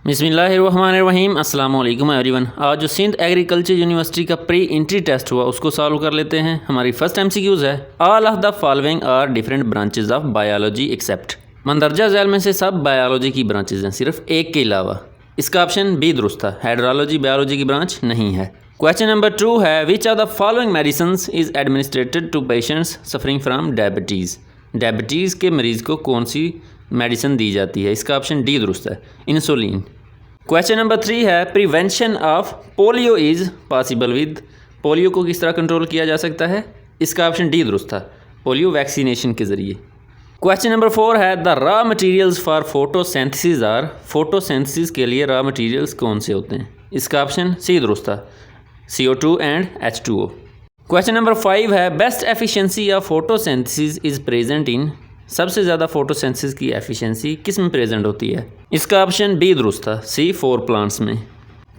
बिस्मिल्लाहिर्रहमानिर्रहीम अस्सलाम वालेकुम एवरीवन। आज जो सिंध एग्रीकल्चर यूनिवर्सिटी का प्री एंट्री टेस्ट हुआ उसको सॉल्व कर लेते हैं। हमारी फर्स्ट एमसीक्यूज़ है, all of the following are different branches of biology except. मंदरजा झैल में से सब बायोलॉजी की ब्रांचेज हैं सिर्फ एक के अलावा। इसका ऑप्शन बी दुरुस्त था, हाइड्रोलॉजी बायोलॉजी की ब्रांच नहीं है। क्वेश्चन नंबर 2 है, which of the following medicines is administered to patients suffering from diabetes. Diabetes के मरीज़ को कौन सी मेडिसिन दी जाती है? इसका ऑप्शन डी दुरुस्त है, इंसुलिन। क्वेश्चन नंबर 3 है, prevention of polio is possible with. Polio को किस तरह कंट्रोल किया जा सकता है? इसका ऑप्शन डी दुरुस्त था, पोलियो वैक्सीनेशन के ज़रिए। क्वेश्चन नंबर 4 है, the raw materials for photosynthesis are. Photosynthesis के लिए रॉ मटेरियल्स कौन से होते हैं? इसका ऑप्शन सी दुरुस्त था, CO2 and H2O। Question number 5 है, best efficiency of photosynthesis is present in. सबसे ज़्यादा फोटोसिंथेसिस की एफिशिएंसी किस में प्रेजेंट होती है? इसका ऑप्शन बी दुरुस्त था, C4 प्लांट्स में।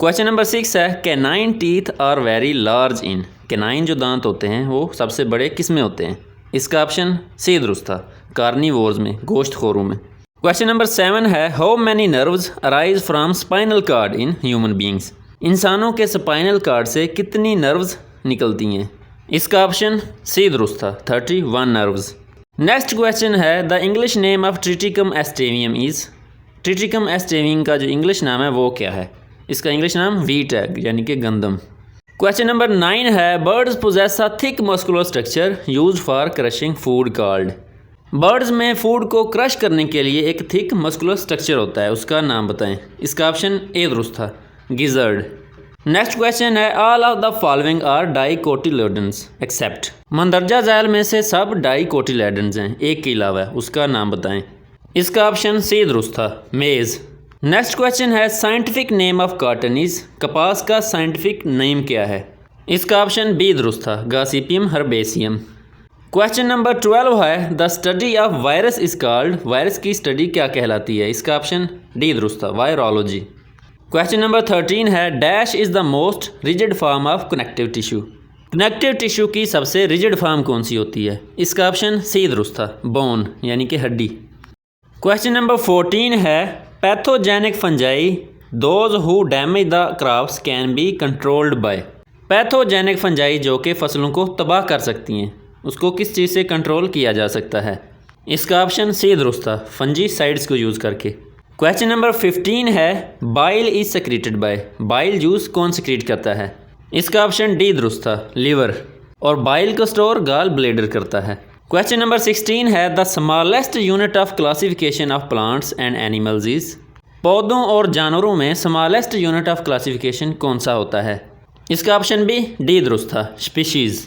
क्वेश्चन नंबर 6 है, canine teeth are very large in. Canine जो दांत होते हैं वो सबसे बड़े किस में होते हैं? इसका ऑप्शन सी दुरुस्त था, कार्निवोर्स में, गोश्तखोरों में। क्वेश्चन नंबर 7 है, how many nerves arise from spinal cord in human beings. इंसानों के स्पाइनल कार्ड से कितनी नर्व्स निकलती हैं? इसका ऑप्शन सी दुरुस्त था, 31 नर्व्स। नेक्स्ट क्वेश्चन है, the English name of triticum aestivum is. Triticum aestivum का जो इंग्लिश नाम है वो क्या है? इसका इंग्लिश नाम व्हीट है, यानी कि गंदम। क्वेश्चन नंबर 9 है, birds possess a thick muscular structure use for crushing food called. Birds में फूड को क्रश करने के लिए एक थिक मस्कुलर स्ट्रक्चर होता है, उसका नाम बताएं। इसका ऑप्शन ए दुरुस्त था, गिजर्ड। नेक्स्ट क्वेश्चन है, all of the following are dicotyledons except. मंदरजा झैल में से सब डाइकोटिलेडन्स हैं, एक के अलावा, उसका नाम बताएं। इसका ऑप्शन सी दुरुस्त था, मेज। नेक्स्ट क्वेश्चन है, scientific name of cotton is. कपास का साइंटिफिक नेम क्या है? इसका ऑप्शन बी दुरुस्त था, गॉसिपियम हर्बेसियम। क्वेश्चन नंबर 12 है, the study of virus is called. Virus की स्टडी क्या कहलाती है? इसका ऑप्शन डी दुरुस्त था, वायरोलॉजी। क्वेश्चन नंबर 13 है, dash is the most rigid form of connective tissue. Connective tissue की सबसे रिजिड फॉर्म कौन सी होती है? इसका ऑप्शन सी दुरुस्त था, बोन, यानी कि हड्डी। क्वेश्चन नंबर 14 है, pathogenic fungi those who damage the crops can be controlled by. Pathogenic fungi जो कि फसलों को तबाह कर सकती हैं, उसको किस चीज़ से कंट्रोल किया जा सकता है? इसका ऑप्शन सी दुरुस्त था, फंजीसाइड्स को यूज़ करके। क्वेश्चन नंबर 15 है, bile is secreted bye. Bile juice कौन सेक्रेट करता है? इसका ऑप्शन डी दुरुस्त था, लीवर। और बाइल को स्टोर गॉल ब्लेडर करता है। क्वेश्चन नंबर 16 है, the smallest unit of classification of plants and animals is. पौधों और जानवरों में स्मॉलेस्ट यूनिट ऑफ क्लासिफिकेशन कौन सा होता है? इसका ऑप्शन बी डी दुरुस्त था, स्पीशीज़।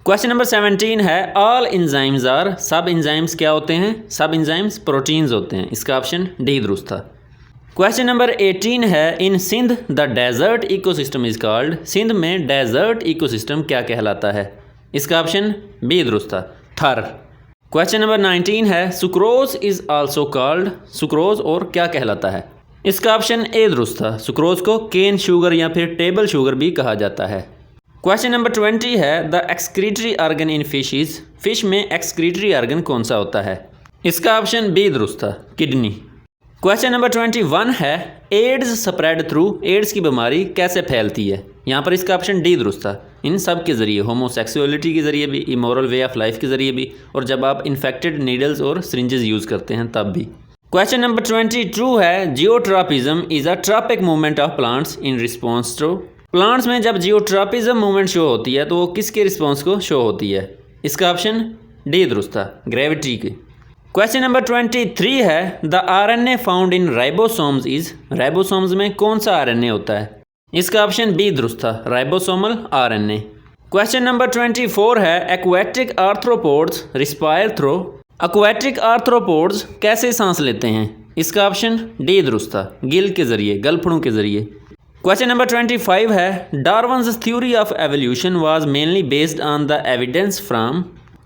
क्वेश्चन नंबर 17 है, ऑल इंजाइम्स आर। सब इंजाइम्स क्या होते हैं? सब इंजाइम्स प्रोटीन्स होते हैं, इसका ऑप्शन डी दुरुस्त था। क्वेश्चन नंबर 18 है, in Sindh the desert ecosystem is called. Sindh में डेजर्ट इकोसिस्टम क्या कहलाता है? इसका ऑप्शन बी दुरुस्त था, थर। क्वेश्चन नंबर 19 है, sucrose is also called. Sucrose और क्या कहलाता है? इसका ऑप्शन ए दुरुस्त था, सुक्रोज को केन शुगर या फिर टेबल शुगर भी कहा जाता है। क्वेश्चन नंबर 20 है, the excretory organ in fishes. Fish में एक्सक्रीटरी ऑर्गन कौन सा होता है? इसका ऑप्शन बी दुरुस्त था, किडनी। क्वेश्चन नंबर 21 है, एड्स स्प्रेड थ्रू। एड्स की बीमारी कैसे फैलती है? यहाँ पर इसका ऑप्शन डी दुरुस्त था, इन सब के ज़रिए, होमोसेक्सुअलिटी के ज़रिए भी, इमोरल वे ऑफ लाइफ के ज़रिए भी, और जब आप इन्फेक्टेड नीडल्स और सिरिंजेस यूज़ करते हैं तब भी। क्वेश्चन नंबर 22 है, geotropism is a tropic movement of plants in response to. Plants में जब जियोट्रॉपिज्म मूवमेंट शो होती है तो वो किसके रिस्पॉन्स को शो होती है? इसका ऑप्शन डी दुरुस्त था, ग्रेविटी के। क्वेश्चन नंबर 23 है, the RNA found in ribosomes is. Ribosomes में कौन सा RNA होता है? इसका ऑप्शन बी दुरुस्त था, राइबोसोमल RNA। क्वेश्चन नंबर 24 है, aquatic arthropods respire through. Aquatic arthropods कैसे सांस लेते हैं? इसका ऑप्शन डी दुरुस्त था, गिल के ज़रिए, गलफड़ों के ज़रिए। क्वेश्चन नंबर 25 है, Darwin's theory of evolution was mainly based on the evidence from.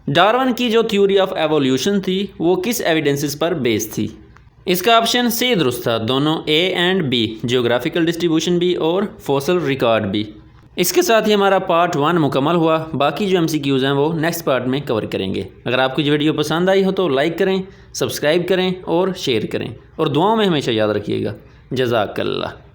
Darwin की जो थ्योरी ऑफ एवोल्यूशन थी वो किस एविडेंसेस पर बेस्ड थी? इसका ऑप्शन सी दुरुस्त था, दोनों A and B, geographical distribution भी और फॉसिल रिकॉर्ड भी। इसके साथ ही हमारा पार्ट 1 मुकम्मल हुआ। बाकी जो MCQs हैं वो नेक्स्ट पार्ट में कवर करेंगे। अगर आपको ये वीडियो पसंद आई हो तो लाइक करें, सब्सक्राइब करें और शेयर करें, और दुआओं में हमेशा याद रखिएगा। जज़ाकल्लाह।